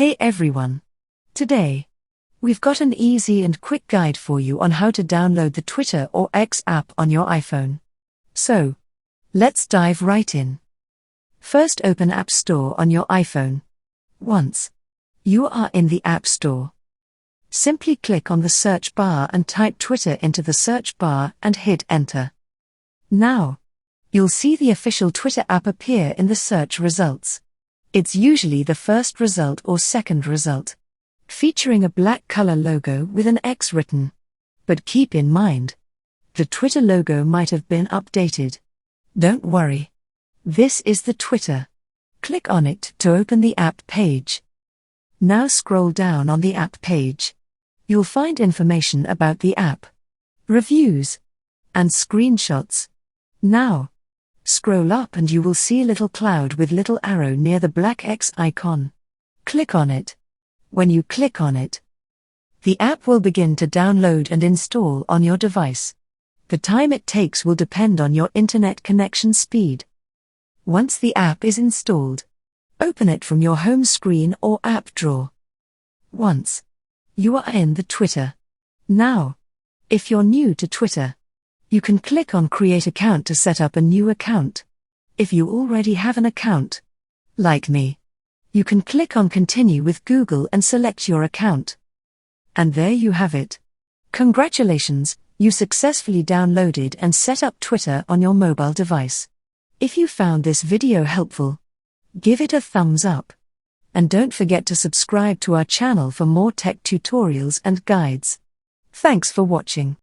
Hey everyone! Today, we've got an easy and quick guide for you on how to download the Twitter or X app on your iPhone. So, let's dive right in. First, open App Store on your iPhone. Once you are in the App Store, simply click on the search bar and type Twitter into the search bar and hit enter. Now, you'll see the official Twitter app appear in the search results. It's usually the first result or second result, featuring a black color logo with an X written. But keep in mind, the Twitter logo might have been updated. Don't worry. This is the Twitter. Click on it to open the app page. Now scroll down on the app page. You'll find information about the app, reviews, and screenshots. Now, scroll up and you will see a little cloud with little arrow near the black X icon. Click on it. When you click on it, the app will begin to download and install on your device. The time it takes will depend on your internet connection speed. Once the app is installed, open it from your home screen or app drawer. Once you are in the Twitter. Now, if you're new to Twitter, you can click on Create Account to set up a new account. If you already have an account, like me, you can click on Continue with Google and select your account. And there you have it. Congratulations, you successfully downloaded and set up Twitter on your mobile device. If you found this video helpful, give it a thumbs up. And don't forget to subscribe to our channel for more tech tutorials and guides. Thanks for watching.